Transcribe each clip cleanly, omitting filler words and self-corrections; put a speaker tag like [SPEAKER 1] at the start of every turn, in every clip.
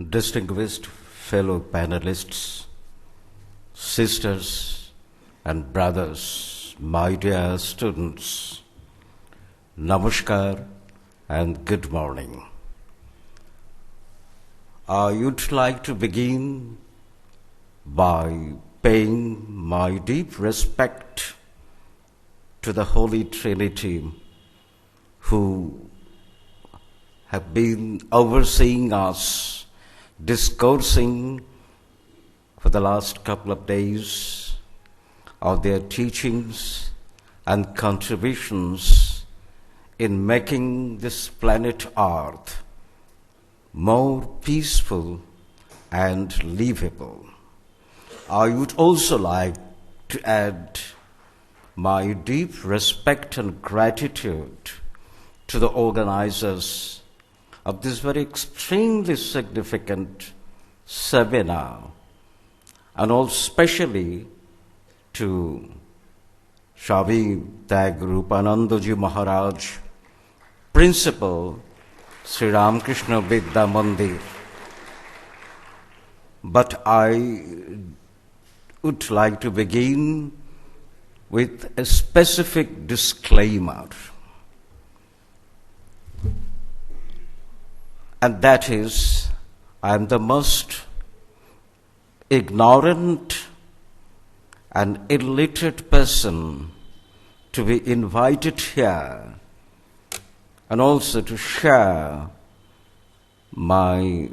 [SPEAKER 1] distinguished fellow panelists, sisters and brothers, my dear students, Namaskar and good morning. I would like to begin by paying my deep respect to the Holy Trinity who have been overseeing us, discoursing for the last couple of days of their teachings and contributions in making this planet Earth more peaceful and livable. I would also like to add my deep respect and gratitude to the organizers of this very extremely significant seminar, and also especially to Swami Tag Rupanandaji Maharaj, Principal, Sri Ramakrishna Vidya Mandir. But I would like to begin with a specific disclaimer. And that is, I am the most ignorant and illiterate person to be invited here and also to share my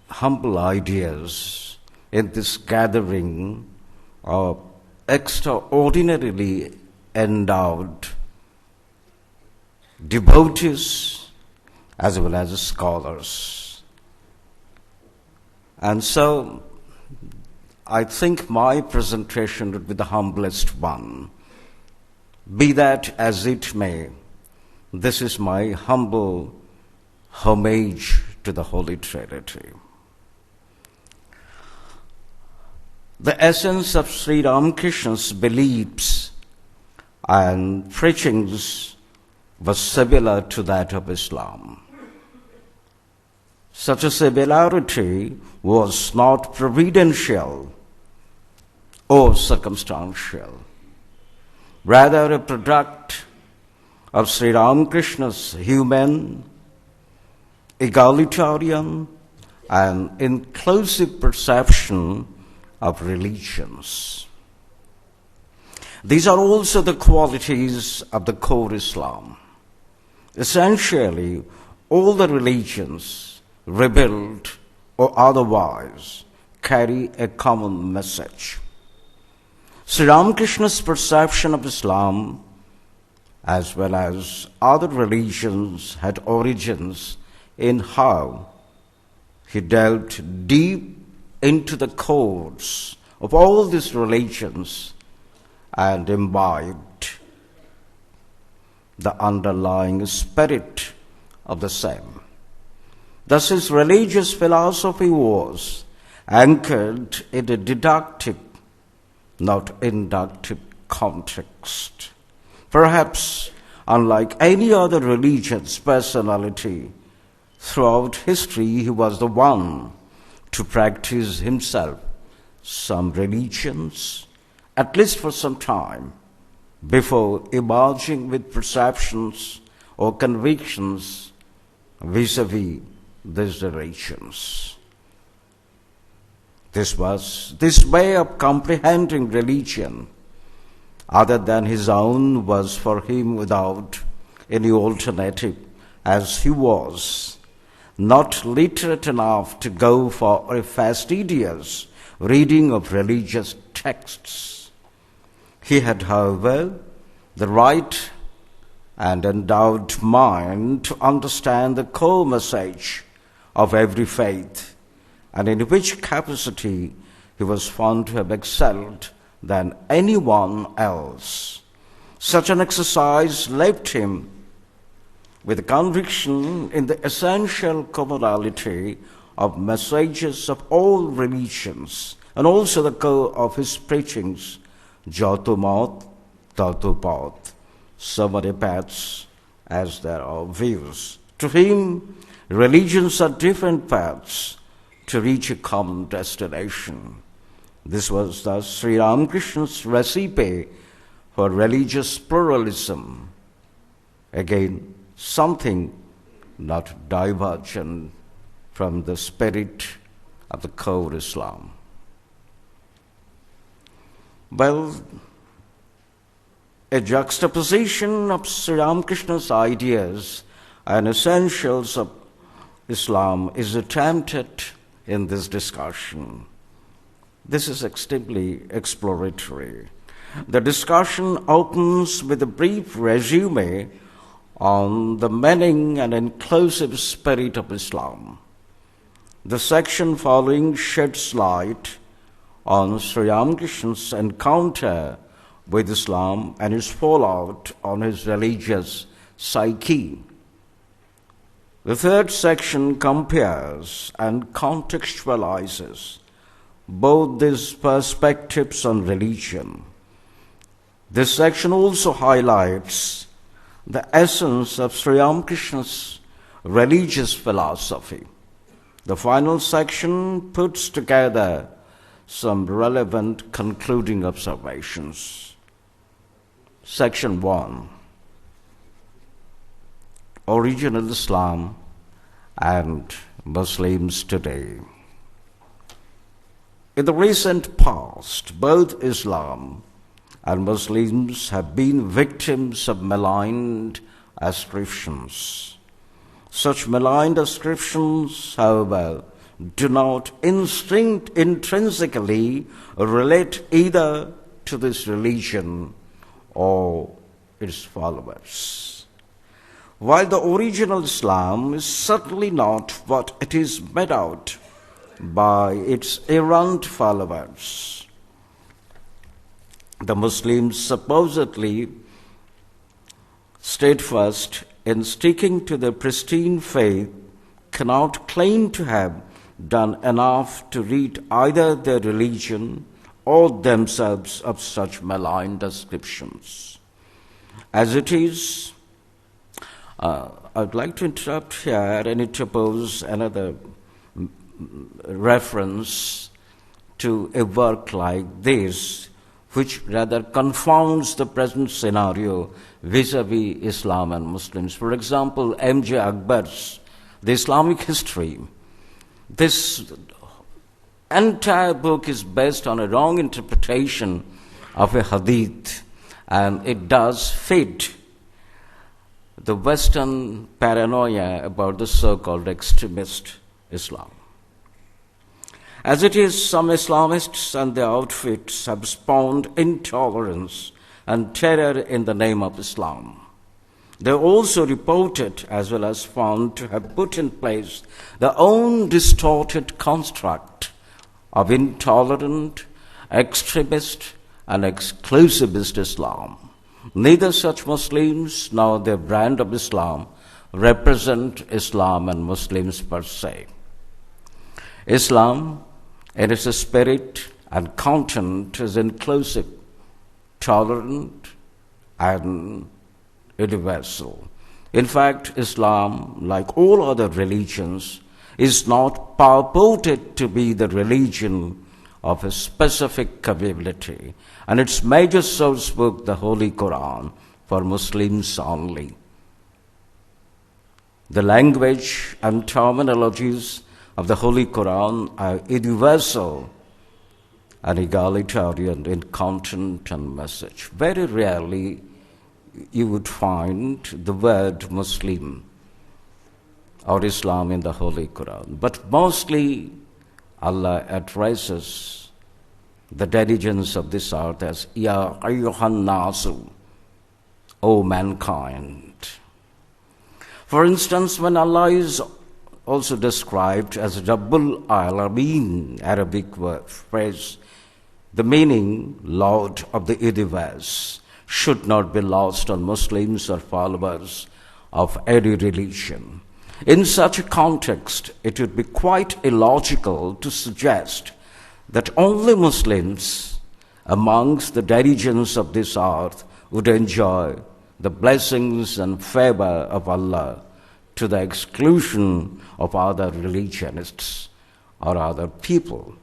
[SPEAKER 1] humble ideas in this gathering of extraordinarily endowed devotees as well as scholars. And so I think my presentation would be the humblest one. Be that as it may, this is my humble homage to the Holy Trinity. The essence of Sri Ramakrishna's beliefs and preachings was similar to that of Islam. Such a similarity was not providential or circumstantial, rather a product of Sri Ramakrishna's human, egalitarian, and inclusive perception of religions. These are also the qualities of the core Islam. Essentially, all the religions, rebuilt or otherwise, carry a common message. Sri Ramakrishna's perception of Islam, as well as other religions, had origins in how he delved deep into the cores of all these religions and imbibed the underlying spirit of the same. Thus, his religious philosophy was anchored in a deductive, not inductive context. Perhaps, unlike any other religious personality throughout history, he was the one to practice himself some religions, at least for some time, before emerging with perceptions or convictions vis-a-vis these religions. This way of comprehending religion, other than his own, was for him without any alternative, as he was not literate enough to go for a fastidious reading of religious texts. He had, however, the right and endowed mind to understand the core message of every faith, and in which capacity he was found to have excelled than anyone else. Such an exercise left him with conviction in the essential commonality of messages of all religions, and also the core of his preachings, Jato Mat, Tato Path, so many paths as there are views. To him, religions are different paths to reach a common destination. This was thus Sri Ramakrishna's recipe for religious pluralism. Again, something not divergent from the spirit of the core Islam. Well, a juxtaposition of Sri Ramakrishna's ideas and essentials of Islam is attempted in this discussion. This is extremely exploratory. The discussion opens with a brief resume on the meaning and inclusive spirit of Islam. The section following sheds light on Sri Ramakrishna's encounter with Islam and its fallout on his religious psyche. The third section compares and contextualizes both these perspectives on religion. This section also highlights the essence of Sri Ramakrishna's religious philosophy. The final section puts together some relevant concluding observations. Section 1. Original Islam and Muslims today. In the recent past, both Islam and Muslims have been victims of maligned ascriptions. Such maligned ascriptions, however, do not intrinsically relate either to this religion or its followers. While the original Islam is certainly not what it is made out by its errant followers, the Muslims supposedly steadfast in sticking to their pristine faith cannot claim to have done enough to rid either their religion or themselves of such maligned ascriptions. As it is, I'd like to interrupt here and interpose another reference to a work like this, which rather confounds the present scenario vis-a-vis Islam and Muslims. For example, M.J. Akbar's The Islamic History. This entire book is based on a wrong interpretation of a hadith, and it does fit the Western paranoia about the so-called extremist Islam. As it is, some Islamists and their outfits have spawned intolerance and terror in the name of Islam. They are also reported, as well as found, to have put in place their own distorted construct of intolerant, extremist, and exclusivist Islam. Neither such Muslims nor their brand of Islam represent Islam and Muslims per se. Islam, in its spirit and content, is inclusive, tolerant, and universal. In fact, Islam, like all other religions, is not purported to be the religion of a specific community, and its major source book, the Holy Quran, for Muslims only. The language and terminologies of the Holy Quran are universal and egalitarian in content and message. Very rarely you would find the word Muslim or Islam in the Holy Quran, but mostly Allah addresses the denizens of this earth as Ya Ayyuhan Nasu, O mankind. For instance, when Allah is also described as Rabbul Alameen, Arabic phrase, the meaning, Lord of the universe, should not be lost on Muslims or followers of any religion. In such a context, it would be quite illogical to suggest that only Muslims amongst the denizens of this earth would enjoy the blessings and favor of Allah to the exclusion of other religionists or other people.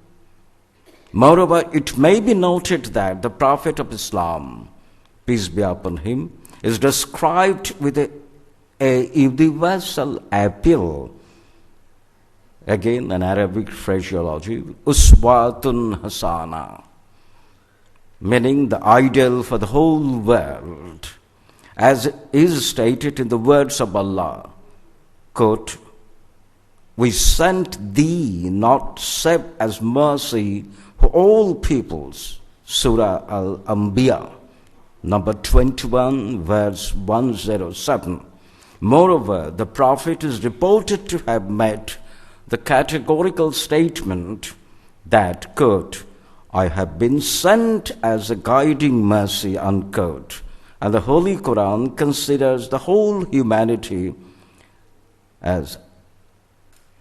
[SPEAKER 1] Moreover, it may be noted that the Prophet of Islam, peace be upon him, is described with a universal appeal. Again, an Arabic phraseology, uswatun hasana, meaning the ideal for the whole world, as is stated in the words of Allah, quote, "We sent thee not save as mercy for all peoples," Surah Al-Anbiya, number 21, verse 107. Moreover, the Prophet is reported to have made the categorical statement that, quote, "I have been sent as a guiding mercy," unquote. And the Holy Quran considers the whole humanity as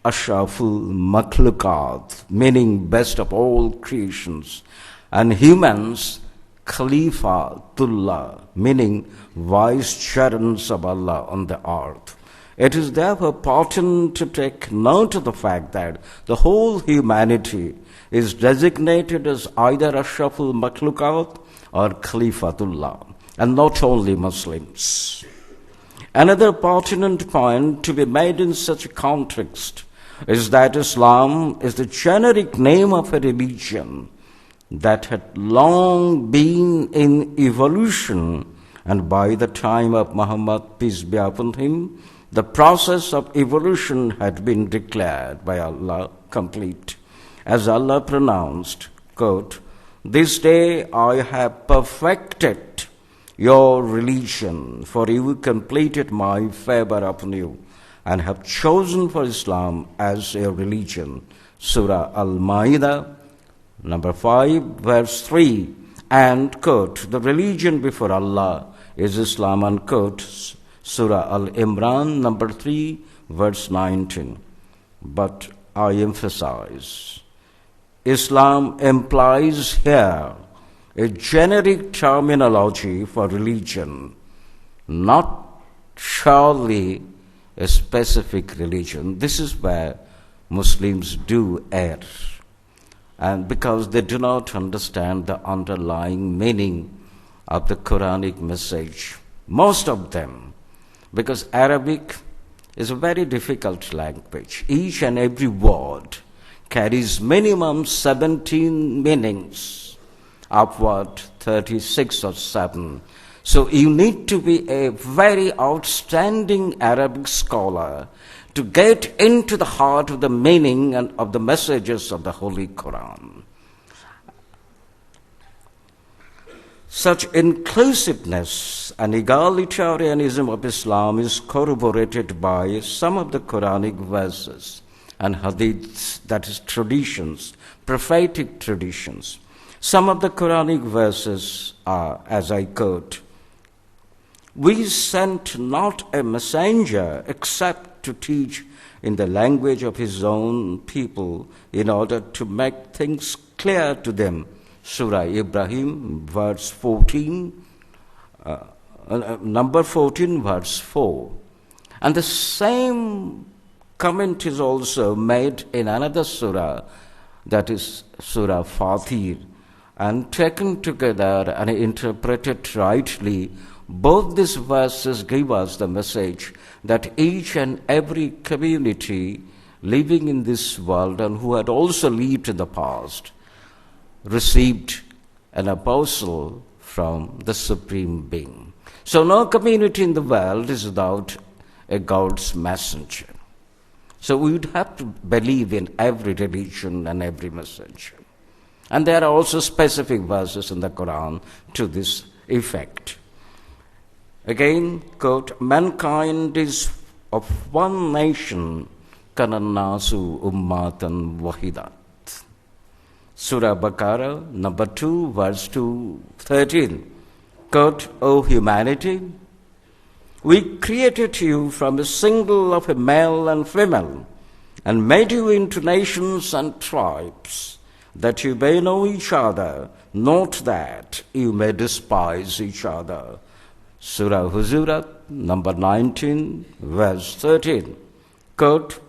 [SPEAKER 1] Ashraful Makhlukat, meaning best of all creations, and humans Khalifatullah, meaning vicegerents of Allah on the earth. It is therefore important to take note of the fact that the whole humanity is designated as either Ashraful Makhlukat or Khalifatullah, and not only Muslims. Another pertinent point to be made in such a context is that Islam is the generic name of a religion that had long been in evolution, and by the time of Muhammad, peace be upon him, the process of evolution had been declared by Allah complete. As Allah pronounced, quote, "This day I have perfected your religion, for you completed my favor upon you, and have chosen for Islam as your religion." Surah Al-Ma'idah, number 5, verse 3. And, quote, "The religion before Allah is Islam," unquote. Surah Al-Imran, number 3, verse 19. But I emphasize, Islam implies here a generic terminology for religion, not surely a specific religion. This is where Muslims do err, and because they do not understand the underlying meaning of the Quranic message. Most of them, because Arabic is a very difficult language. Each and every word carries minimum 17 meanings, upward 36 or 7. So you need to be a very outstanding Arabic scholar to get into the heart of the meaning and of the messages of the Holy Quran. Such inclusiveness and egalitarianism of Islam is corroborated by some of the Quranic verses and hadiths, that is traditions, prophetic traditions. Some of the Quranic verses are, as I quote, "We sent not a messenger except to teach in the language of his own people in order to make things clear to them." Surah Ibrahim, verse 14, number 14, verse 4. And the same comment is also made in another surah, that is Surah Fatir. And taken together and interpreted rightly, both these verses give us the message that each and every community living in this world and who had also lived in the past received an apostle from the Supreme Being. So no community in the world is without a God's messenger. So we would have to believe in every religion and every messenger. And there are also specific verses in the Quran to this effect. Again, quote, "Mankind is of one nation, kanannasu ummatan wahidat." Surah Baqarah, number 2, verse 213. Quote, "O humanity, we created you from a single of a male and female, and made you into nations and tribes, that you may know each other, not that you may despise each other." Surah Hujurat, number 19, verse 13. Quote,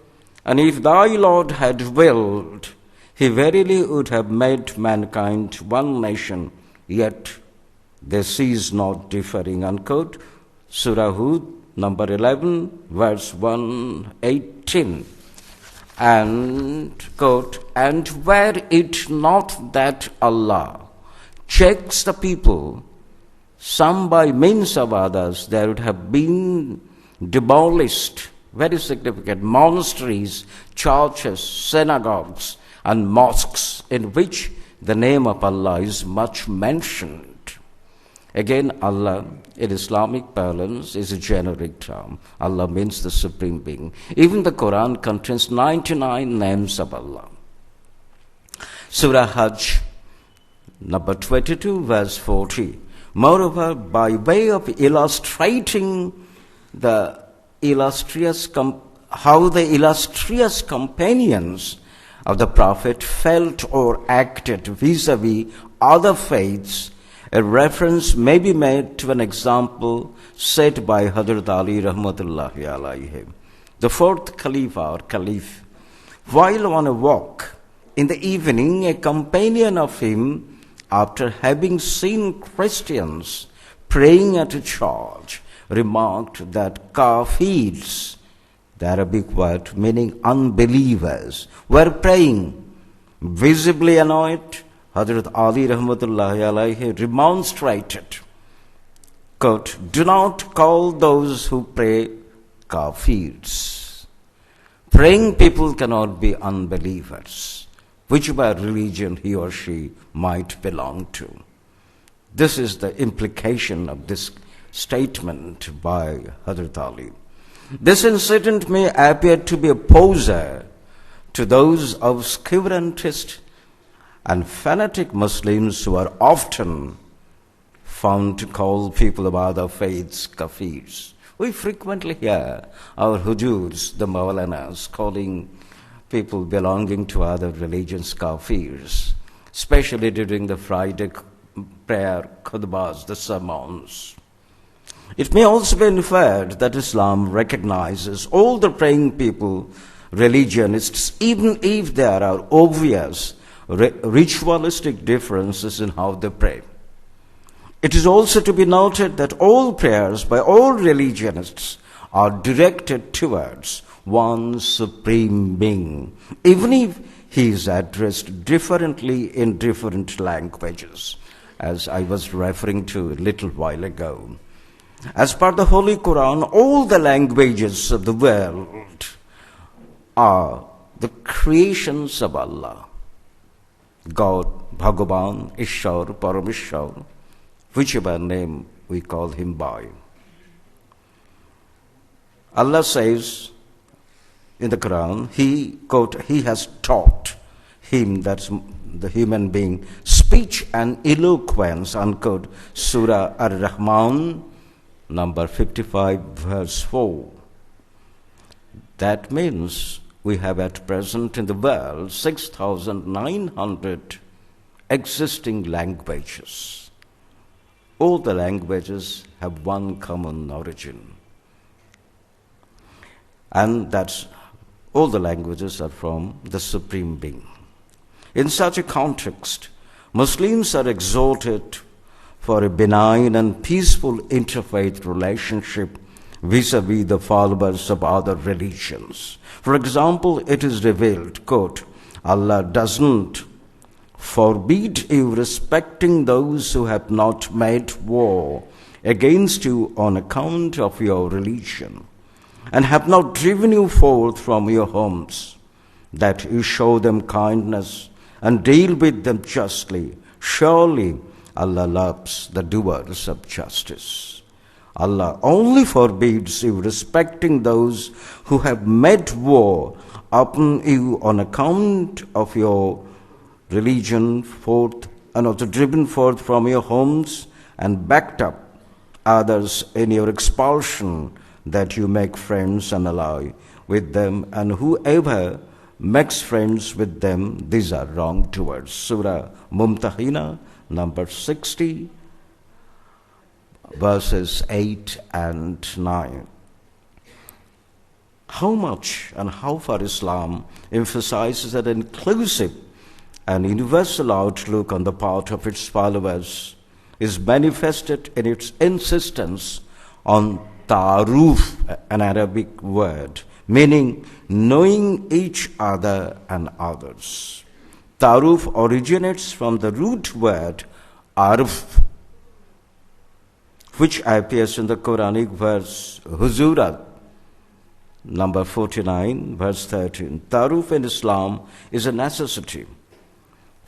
[SPEAKER 1] And if thy Lord had willed, he verily would have made mankind one nation, yet they cease not differing. Unquote. Surah Hud, number 11, verse 118. And, quote, and were it not that Allah checks the people, some by means of others, there would have been demolished, very significant, monasteries, churches, synagogues, and mosques in which the name of Allah is much mentioned. Again, Allah, in Islamic parlance, is a generic term. Allah means the Supreme Being. Even the Quran contains 99 names of Allah. Surah Hajj, number 22, verse 40. Moreover, by way of illustrating the how the illustrious companions of the Prophet felt or acted vis-a-vis other faiths, a reference may be made to an example set by Hazrat Ali rahmatullahi alayhi, the fourth Caliph or Caliph. While on a walk in the evening, a companion of him, after having seen Christians praying at a church, remarked that kafirs, the Arabic word meaning unbelievers, were praying. Visibly annoyed, Hazrat Ali rahmatullahi alayhi remonstrated, quote, do not call those who pray kafirs. Praying people cannot be unbelievers, whichever religion he or she might belong to. This is the implication of this statement by Hazrat Ali. This incident may appear to be a poser to those obscurantist and fanatic Muslims who are often found to call people of other faiths kafirs. We frequently hear our hujurs, the Maulanas, calling people belonging to other religions kafirs, especially during the Friday prayer khutbahs, the sermons. It may also be inferred that Islam recognizes all the praying people, religionists, even if there are obvious ritualistic differences in how they pray. It is also to be noted that all prayers by all religionists are directed towards one Supreme Being, even if he is addressed differently in different languages, as I was referring to a little while ago. As per the Holy Quran, all the languages of the world are the creations of Allah. God, Bhagavan, Ishwar, Parameshwar, whichever name we call him by. Allah says in the Quran, he, quote, he has taught him, that's the human being, speech and eloquence, unquote. Surah Ar-Rahman, number 55, verse 4. That means we have at present in the world 6,900 existing languages. All the languages have one common origin. And that's all the languages are from the Supreme Being. In such a context, Muslims are exhorted for a benign and peaceful interfaith relationship vis-a-vis the followers of other religions. For example, it is revealed, quote, Allah doesn't forbid you respecting those who have not made war against you on account of your religion, and have not driven you forth from your homes, that you show them kindness and deal with them justly. Surely Allah loves the doers of justice. Allah only forbids you respecting those who have made war upon you on account of your religion, forth and also driven forth from your homes, and backed up others in your expulsion, that you make friends and ally with them, and whoever makes friends with them, these are wrongdoers. Surah Mumtahina, number 60, verses 8 and 9. how much and how far Islam emphasizes an inclusive and universal outlook on the part of its followers is manifested in its insistence on ta'aruf, an Arabic word, meaning knowing each other and others. Ta'aruf originates from the root word arf, which appears in the Quranic verse Huzurat, number 49, verse 13. Ta'aruf in Islam is a necessity,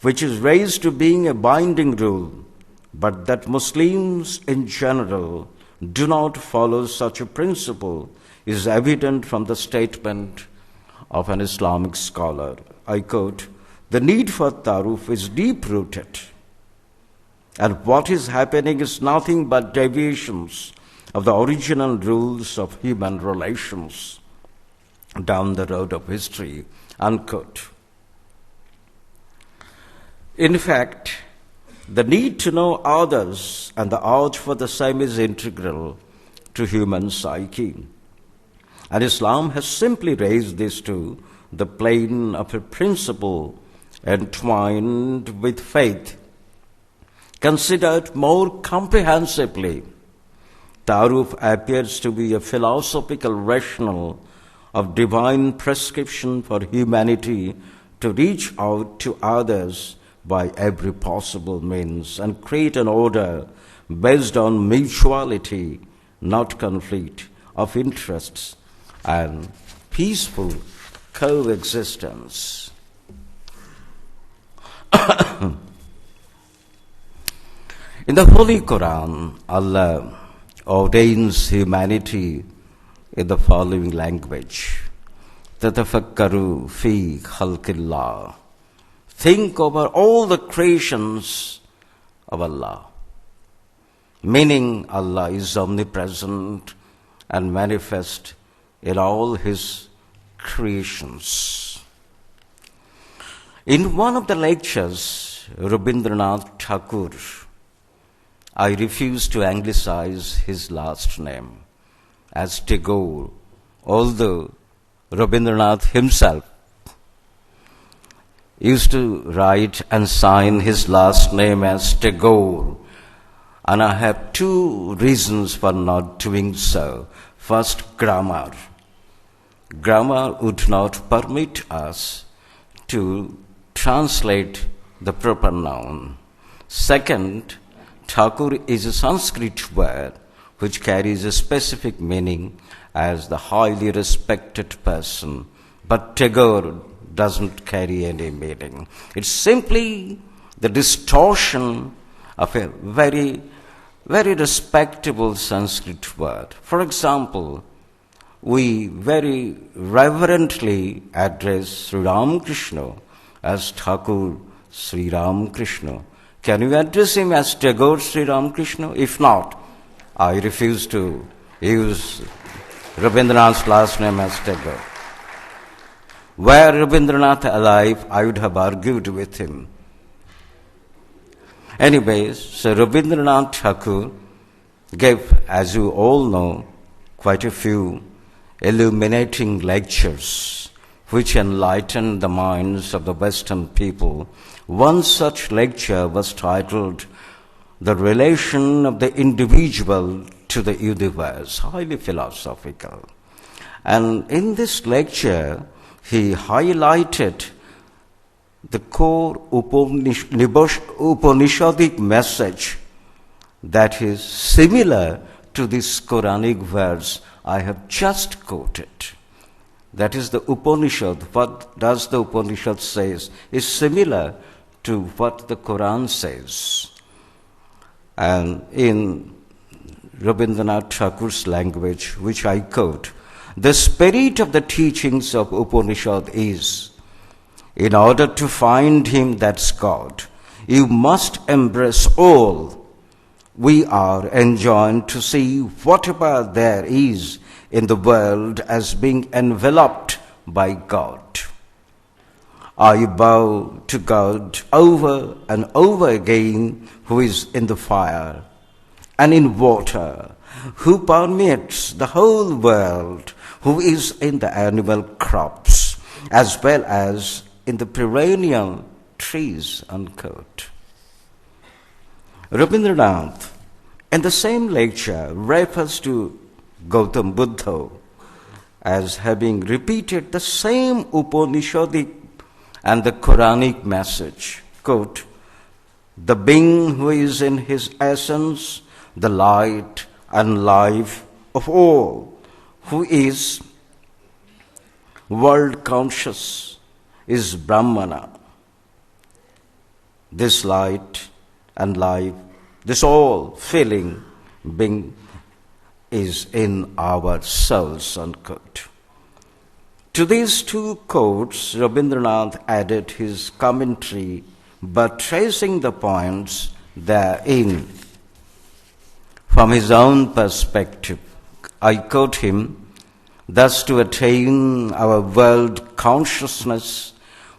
[SPEAKER 1] which is raised to being a binding rule, but that Muslims in general do not follow such a principle is evident from the statement of an Islamic scholar. I quote, "The need for ta'aruf is deep-rooted, and what is happening is nothing but deviations of the original rules of human relations down the road of history," unquote. In fact, the need to know others and the urge for the same is integral to human psyche. And Islam has simply raised this to the plane of a principle entwined with faith. Considered more comprehensively, ta'aruf appears to be a philosophical rationale of divine prescription for humanity to reach out to others by every possible means and create an order based on mutuality, not conflict, of interests and peaceful coexistence. In the Holy Quran, Allah ordains humanity in the following language: "Tatafakkaru fi khalqillah." Think over all the creations of Allah. Meaning Allah is omnipresent and manifest in all His creations. In one of the lectures, Rabindranath Tagore, I refuse to anglicize his last name as Tagore, although Rabindranath himself used to write and sign his last name as Tagore, and I have two reasons for not doing so. First, grammar. Grammar would not permit us to translate the proper noun. Second, Thakur is a Sanskrit word which carries a specific meaning as the highly respected person, but Tagore doesn't carry any meaning. It's simply the distortion of a very, very respectable Sanskrit word. For example, we very reverently address Sri Ramakrishna as Thakur Sri Ramakrishna. Can you address him as Tagore Sri Ramakrishna? If not, I refuse to use Rabindranath's last name as Tagore. Were Rabindranath alive, I would have argued with him. Anyways, so Rabindranath Tagore gave, as you all know, quite a few illuminating lectures which enlightened the minds of the Western people. One such lecture was titled "The Relation of the Individual to the Universe," highly philosophical. And in this lecture, he highlighted the core Upanishadic message that is similar to this Quranic verse I have just quoted. That is the Upanishad. What does the Upanishad says is similar to what the Quran says. And in Rabindranath Tagore's language, which I quote, the spirit of the teachings of Upanishad is, in order to find Him, that's God, you must embrace all. We are enjoined to see whatever there is in the world as being enveloped by God. I bow to God over and over again, who is in the fire and in water, who permeates the whole world, who is in the annual crops, as well as in the perennial trees, unquote. Rabindranath, in the same lecture, refers to Gautam Buddha as having repeated the same Upanishadic and the Quranic message, quote, the being who is in his essence the light and life of all, who is world conscious, is Brahmana. This light and life, this all feeling being is in our souls, unquote. To these two quotes, Rabindranath added his commentary, but tracing the points therein from his own perspective. I quote him, thus to attain our world consciousness,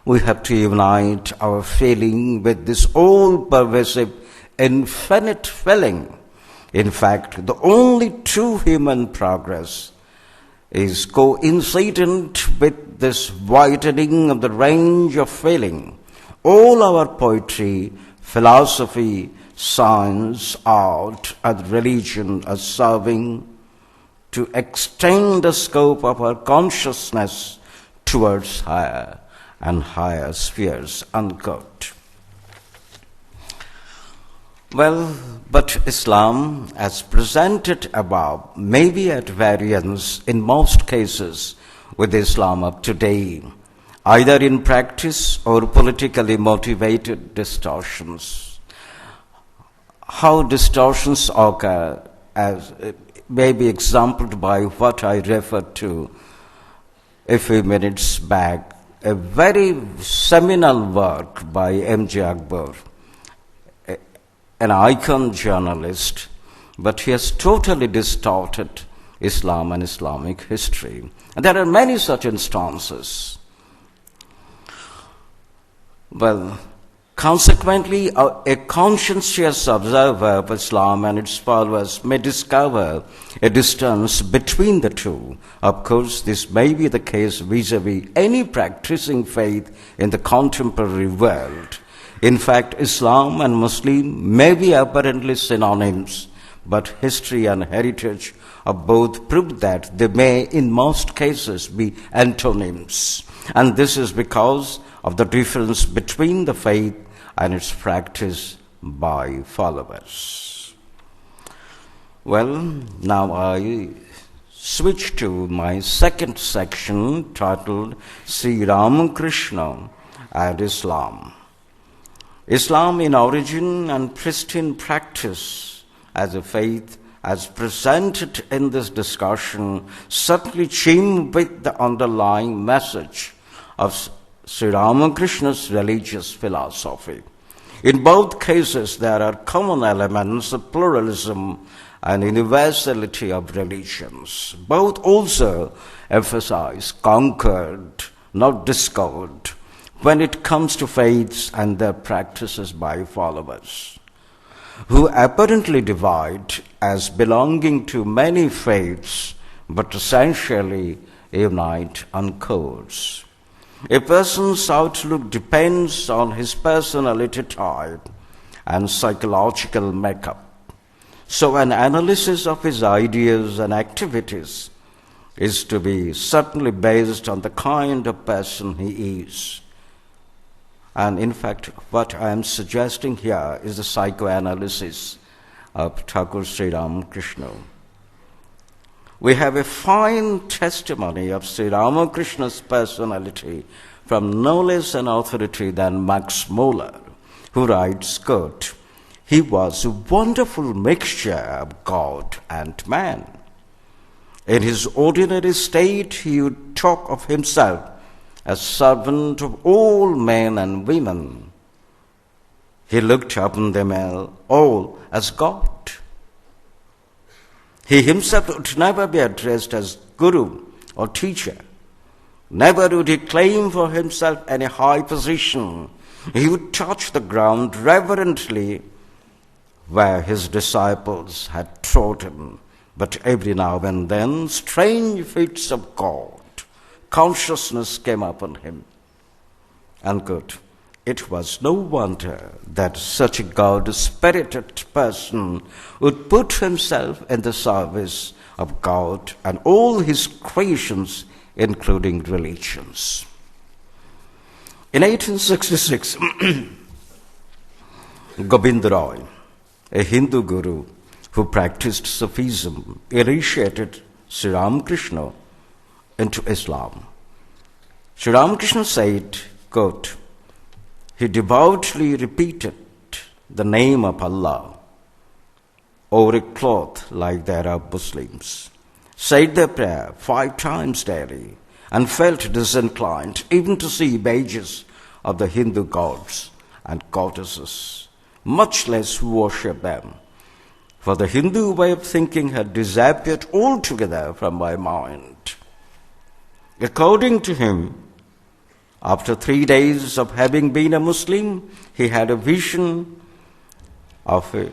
[SPEAKER 1] we have to unite our feeling with this all-pervasive, infinite feeling. In fact, the only true human progress is coincident with this widening of the range of feeling. All our poetry, philosophy, science, art, and religion are serving to extend the scope of our consciousness towards higher and higher spheres, unquote. Well, but Islam, as presented above, may be at variance in most cases with Islam of today, either in practice or politically motivated distortions. How distortions occur as may be exampled by what I referred to a few minutes back, a very seminal work by M.J. Akbar, an icon journalist, but he has totally distorted Islam and Islamic history. And there are many such instances. Well, consequently, a conscientious observer of Islam and its followers may discover a distance between the two. Of course, this may be the case vis-a-vis any practicing faith in the contemporary world. In fact, Islam and Muslim may be apparently synonyms, but history and heritage of both prove that they may, in most cases, be antonyms. And this is because of the difference between the faith and its practice by followers. Well, now I switch to my second section titled Sri Ramakrishna and Islam. Islam in origin and pristine practice as a faith, as presented in this discussion, certainly chime with the underlying message of Sri Ramakrishna's religious philosophy. In both cases, there are common elements of pluralism and universality of religions. Both also emphasize concord, not discord, when it comes to faiths and their practices by followers, who apparently divide as belonging to many faiths, but essentially unite on codes. A person's outlook depends on his personality type and psychological makeup. So an analysis of his ideas and activities is to be certainly based on the kind of person he is. And in fact, what I am suggesting here is the psychoanalysis of Thakur Sri Ramakrishna. We have a fine testimony of Sri Ramakrishna's personality from no less an authority than Max Muller, who writes, quote, he was a wonderful mixture of God and man. In his ordinary state, he would talk of himself as servant of all men and women. He looked upon them all as God. He himself would never be addressed as guru or teacher. Never would he claim for himself any high position. He would touch the ground reverently where his disciples had trodden, But every now and then, strange fits of God consciousness came upon him. Unquote. It was no wonder that such a God-spirited person would put himself in the service of God and all his creations, including religions. In 1866, Gobind Roy, a Hindu guru who practiced Sufism, initiated Sri Ramakrishna into Islam. Sri Ramakrishna said, quote, he devoutly repeated the name of Allah over a cloth like the Arab Muslims, said their prayer 5 times daily, and felt disinclined even to see images of the Hindu gods and goddesses, much less worship them. For the Hindu way of thinking had disappeared altogether from my mind. According to him, after 3 days of having been a Muslim, he had a vision of a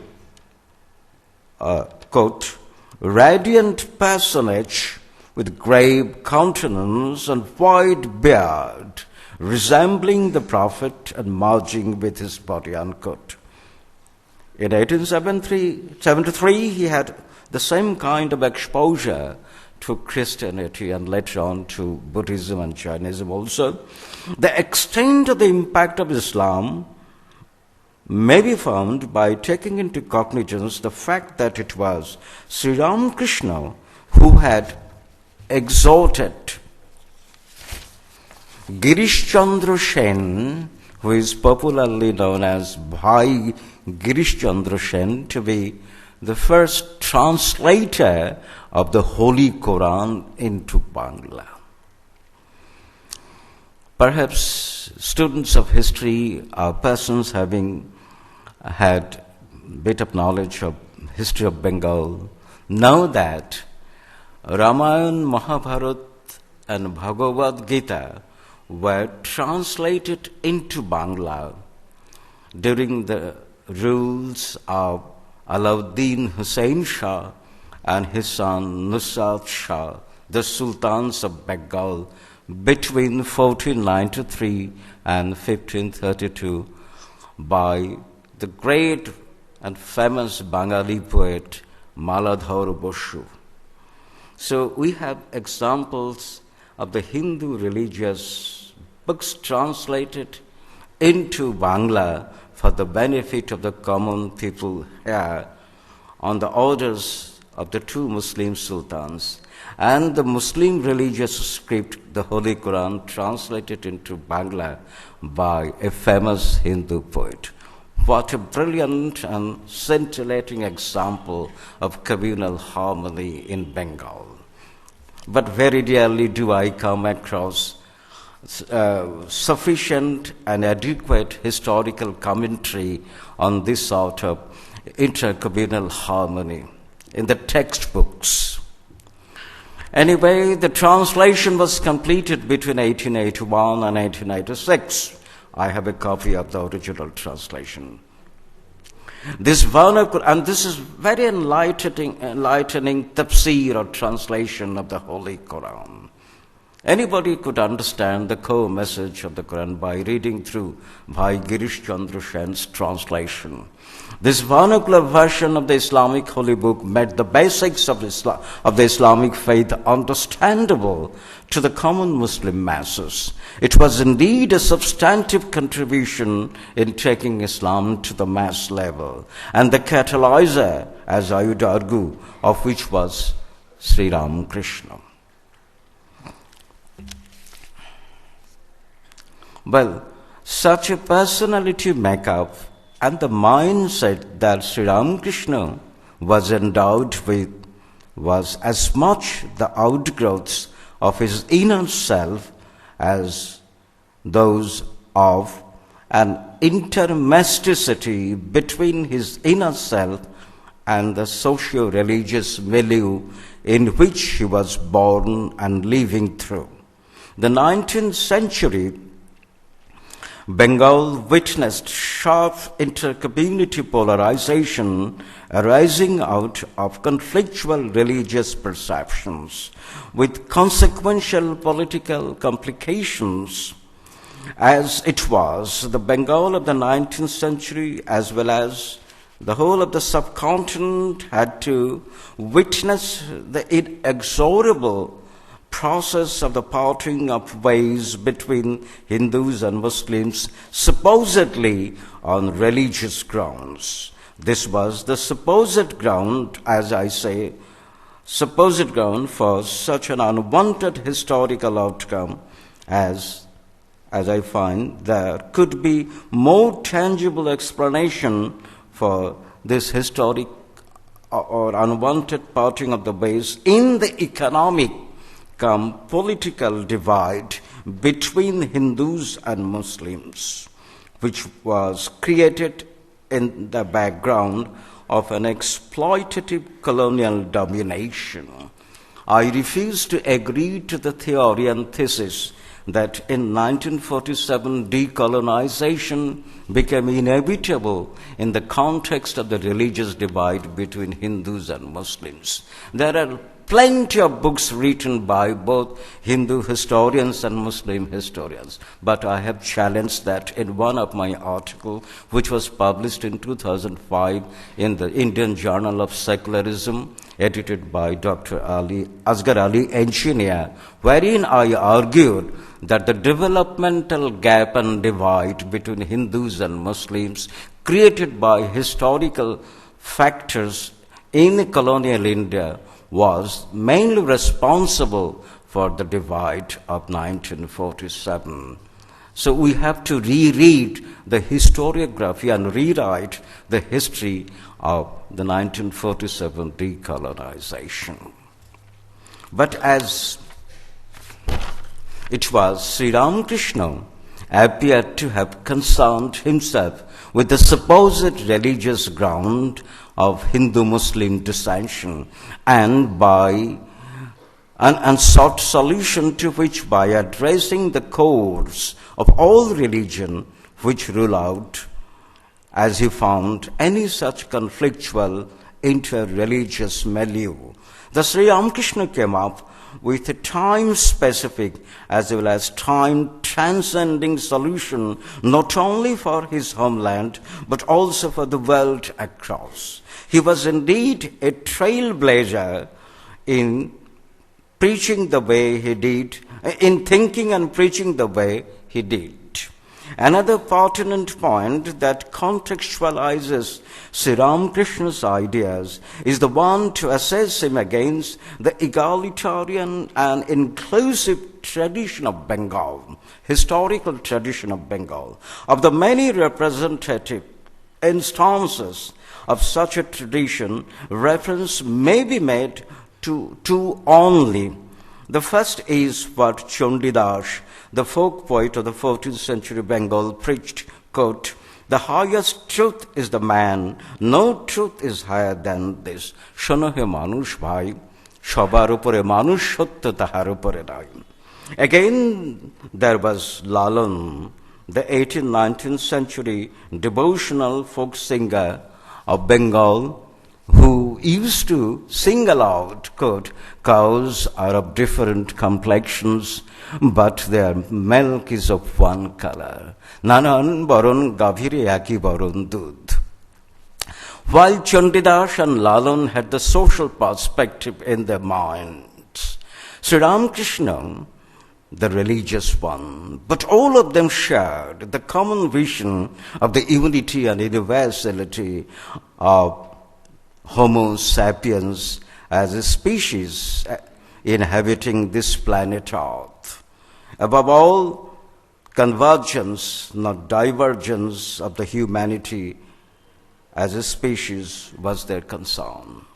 [SPEAKER 1] quote, radiant personage with grave countenance and wide beard, resembling the Prophet and merging with his body, unquote. In 1873, he had the same kind of exposure to Christianity and later on to Buddhism and Jainism also. The extent of the impact of Islam may be found by taking into cognizance the fact that it was Sri Ramakrishna who had exhorted Girish Chandra Sen, who is popularly known as Bhai Girish Chandra Sen, to be the first translator of the Holy Quran into Bangla. Perhaps students of history or persons having had a bit of knowledge of history of Bengal know that Ramayana, Mahabharata and Bhagavad Gita were translated into Bangla during the rules of Alauddin Hossain Shah and his son Nusrat Shah, the Sultans of Bengal, between 1493 and 1532 by the great and famous Bengali poet Maladhar Boshu. So we have examples of the Hindu religious books translated into Bangla for the benefit of the common people here on the orders of the 2 Muslim sultans, and the Muslim religious script, the Holy Quran, translated into Bangla by a famous Hindu poet. What a brilliant and scintillating example of communal harmony in Bengal. But very rarely do I come across sufficient and adequate historical commentary on this sort of intercommunal harmony in the textbooks. Anyway, the translation was completed between 1881 and 1886. I have a copy of the original translation. This vernacular, and this is very enlightening tafsir or translation of the Holy Quran. Anybody could understand the core message of the Quran by reading through Bhai Girish Chandra Sen's translation. This vernacular version of the Islamic holy book made the basics of the Islamic faith understandable to the common Muslim masses. It was indeed a substantive contribution in taking Islam to the mass level, and the catalyzer, as I would argue, of which was Sri Ramakrishna. Well, such a personality makeup and the mindset that Sri Ramakrishna was endowed with was as much the outgrowths of his inner self as those of an intermesticity between his inner self and the socio-religious milieu in which he was born and living through. The 19th century Bengal witnessed sharp inter-community polarization arising out of conflictual religious perceptions, with consequential political complications, as it was the Bengal of the 19th century as well as the whole of the subcontinent had to witness the inexorable process of the parting of ways between Hindus and Muslims, supposedly on religious grounds. This was the supposed ground, as I say, supposed ground for such an unwanted historical outcome as I find there could be more tangible explanation for this historic or unwanted parting of the ways in the economic political divide between Hindus and Muslims, which was created in the background of an exploitative colonial domination. I refuse to agree to the theory and thesis that in 1947 decolonization became inevitable in the context of the religious divide between Hindus and Muslims. There are plenty of books written by both Hindu historians and Muslim historians, but I have challenged that in one of my articles, which was published in 2005 in the Indian Journal of Secularism, edited by Dr. Asghar Ali, engineer, wherein I argued that the developmental gap and divide between Hindus and Muslims created by historical factors in colonial India was mainly responsible for the divide of 1947. So we have to reread the historiography and rewrite the history of the 1947 decolonization. But as it was, Sri Ramakrishna appeared to have concerned himself with the supposed religious ground of Hindu-Muslim dissension and sought solution to which by addressing the cores of all religion which rule out, as he found, any such conflictual inter-religious milieu. The Sri Ramakrishna came up with a time-specific as well as time-transcending solution not only for his homeland but also for the world across. He was indeed a trailblazer in preaching the way he did, in thinking and preaching the way he did. Another pertinent point that contextualizes Sri Ramakrishna's ideas is the one to assess him against the egalitarian and inclusive tradition of Bengal, historical tradition of Bengal. Of the many representative instances of such a tradition, reference may be made to two only. The first is what Chandidas, the folk poet of the 14th century Bengal, preached, quote, "The highest truth is the man, no truth is higher than this. Shono he manush bhai, shobar upore manush sotto tahar upore nai." Again, there was Lalan, the 18th-19th century devotional folk singer of Bengal, who used to sing aloud, quote, "Cows are of different complexions, but their milk is of one color. Nanan baron gavire eki baron dudh." While Chandidas and Lalan had the social perspective in their minds, Sri Ramakrishna, the religious one, but all of them shared the common vision of the unity and universality of Homo sapiens as a species inhabiting this planet Earth. Above all, convergence, not divergence of the humanity as a species was their concern.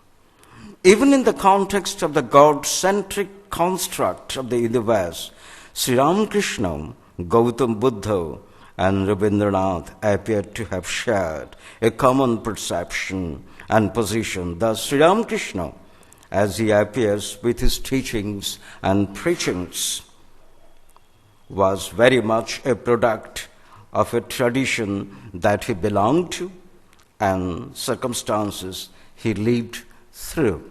[SPEAKER 1] Even in the context of the God-centric construct of the universe, Sri Ramakrishna, Gautam Buddha, and Rabindranath appeared to have shared a common perception and position. Thus, Sri Ramakrishna, as he appears with his teachings and preachings, was very much a product of a tradition that he belonged to and circumstances he lived through.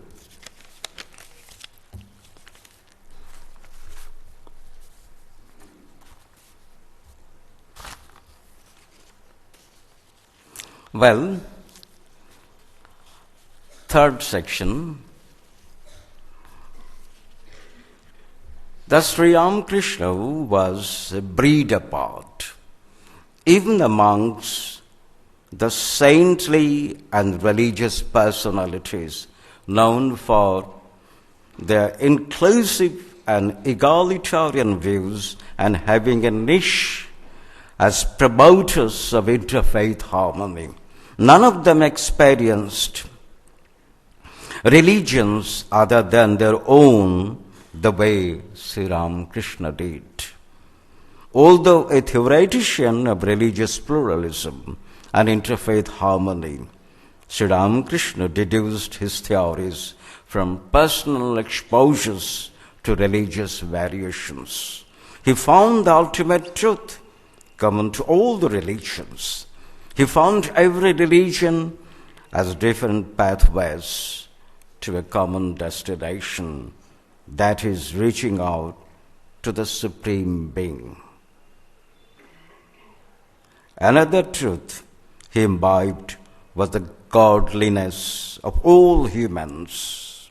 [SPEAKER 1] Well, third section. Thus Sri Ramakrishna was a breed apart, even amongst the saintly and religious personalities known for their inclusive and egalitarian views and having a niche as promoters of interfaith harmony. None of them experienced religions other than their own the way Sri Ramakrishna did. Although a theoretician of religious pluralism and interfaith harmony, Sri Ramakrishna deduced his theories from personal exposures to religious variations. He found the ultimate truth common to all the religions. He found every religion as different pathways to a common destination, that is, reaching out to the Supreme Being. Another truth he imbibed was the godliness of all humans,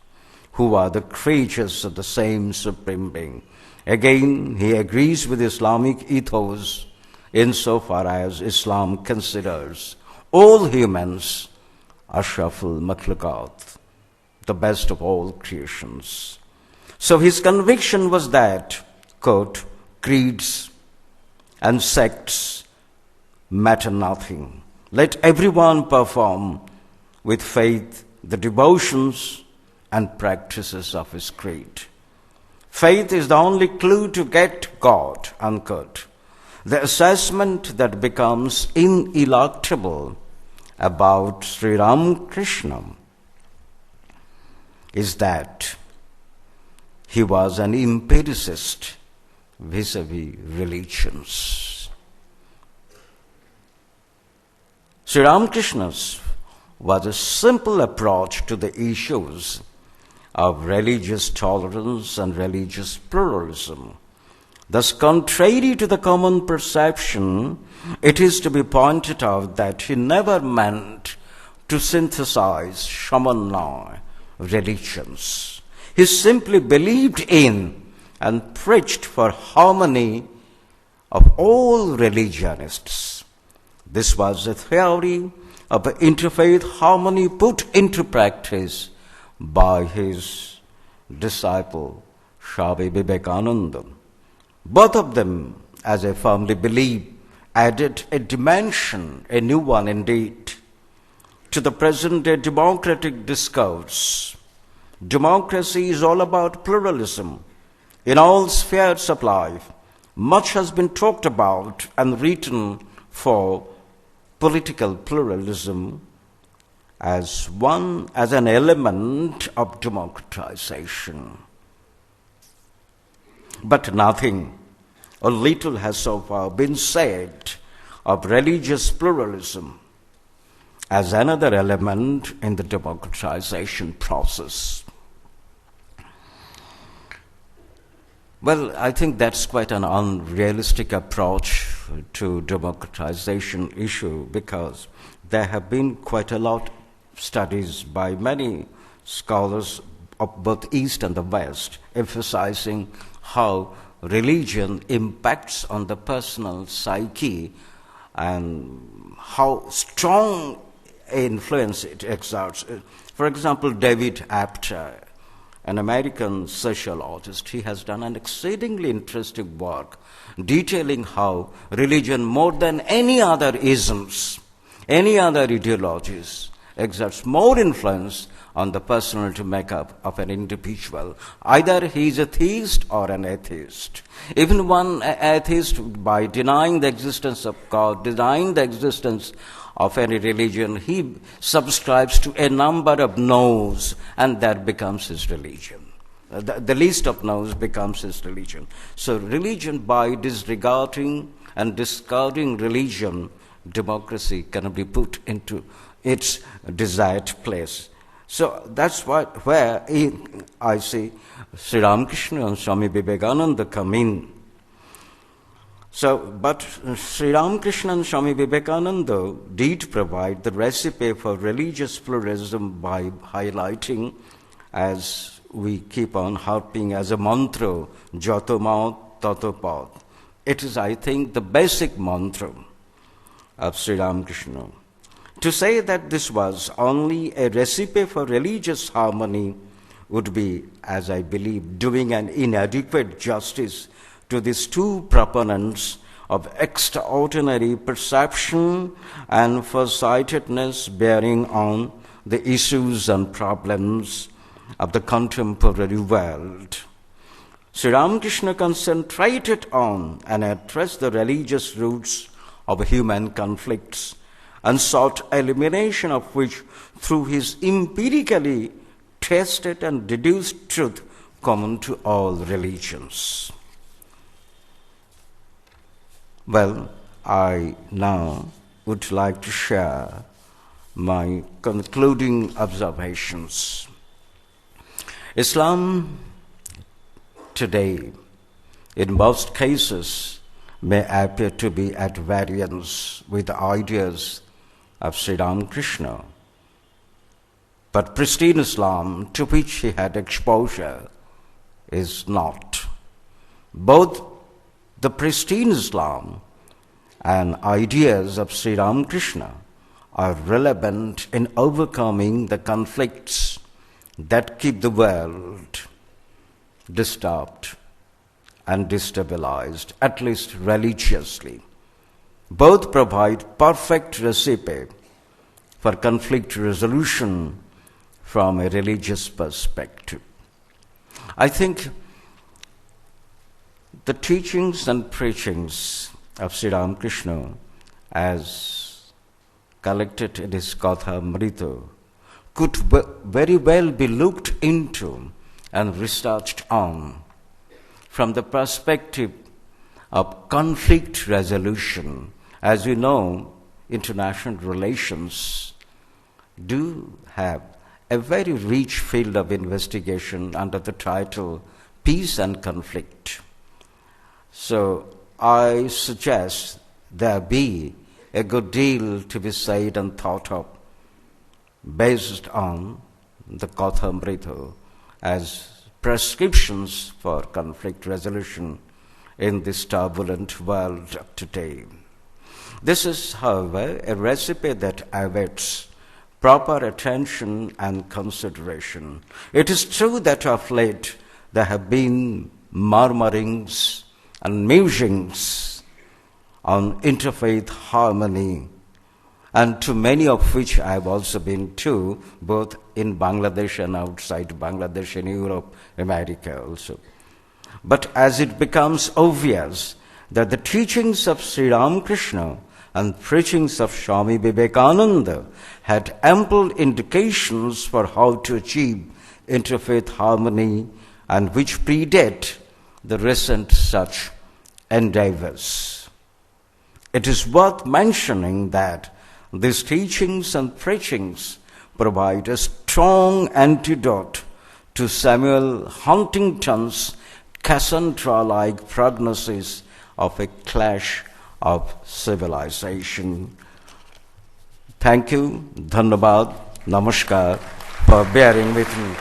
[SPEAKER 1] who are the creatures of the same Supreme Being. Again, he agrees with Islamic ethos insofar as Islam considers all humans ashraful makhluqat, the best of all creations. So his conviction was that, quote, creeds and sects matter nothing. Let everyone perform with faith the devotions and practices of his creed. Faith is the only clue to get God, unquote. The assessment that becomes ineluctable about Sri Ramakrishna is that he was an empiricist vis-a-vis religions. Sri Ramakrishna's was a simple approach to the issues of religious tolerance and religious pluralism. Thus, contrary to the common perception, it is to be pointed out that he never meant to synthesize Shamanna religions. He simply believed in and preached for harmony of all religionists. This was a theory of interfaith harmony put into practice by his disciple, Swami Vivekananda. Both of them, as I firmly believe, added a dimension, a new one indeed, to the present-day democratic discourse. Democracy is all about pluralism. In all spheres of life, much has been talked about and written for political pluralism as an element of democratization. But nothing or little has so far been said of religious pluralism as another element in the democratization process. Well, I think that's quite an unrealistic approach to democratization issue, because there have been quite a lot of studies by many scholars of both East and the West emphasizing how religion impacts on the personal psyche and how strong influence it exerts. For example, David Apter, an American sociologist, he has done an exceedingly interesting work detailing how religion, more than any other isms, any other ideologies, exerts more influence on the personality makeup of an individual. Either he is a theist or an atheist. Even one atheist, by denying the existence of God, denying the existence of any religion, he subscribes to a number of no's, and that becomes his religion. The list of no's becomes his religion. So religion, by disregarding and discarding religion, democracy can be put into its desired place. So that's where I see Sri Ramakrishna and Swami Vivekananda come in. But Sri Ramakrishna and Swami Vivekananda did provide the recipe for religious pluralism by highlighting, as we keep on harping as a mantra, Jato Mat Tato Pad. It is, I think, the basic mantra of Sri Ramakrishna. To say that this was only a recipe for religious harmony would be, as I believe, doing an inadequate justice to these two proponents of extraordinary perception and foresightedness bearing on the issues and problems of the contemporary world. Sri Ramakrishna concentrated on and addressed the religious roots of human conflicts and sought elimination of which through his empirically tested and deduced truth common to all religions. Well, I now would like to share my concluding observations. Islam today, in most cases, may appear to be at variance with the ideas of Sri Ramakrishna, but pristine Islam, to which he had exposure, is not. Both the pristine Islam and ideas of Sri Ramakrishna are relevant in overcoming the conflicts that keep the world disturbed and destabilized, at least religiously. Both provide perfect recipe for conflict resolution from a religious perspective. I think the teachings and preachings of Sri Ramakrishna, as collected in his Katha Amrita, could very well be looked into and researched on from the perspective of conflict resolution. As you know, international relations do have a very rich field of investigation under the title Peace and Conflict. So I suggest there be a good deal to be said and thought of based on the Katha Amrita as prescriptions for conflict resolution in this turbulent world of today. This is, however, a recipe that awaits proper attention and consideration. It is true that of late there have been murmurings and musings on interfaith harmony, and to many of which I have also been to, both in Bangladesh and outside Bangladesh, in Europe, America also. But as it becomes obvious that the teachings of Sri Ramakrishna and preachings of Swami Vivekananda had ample indications for how to achieve interfaith harmony and which predate the recent such endeavors. It is worth mentioning that these teachings and preachings provide a strong antidote to Samuel Huntington's Cassandra-like prognosis of a clash of civilization. Thank you, Dhanyabad, Namaskar, for bearing with me.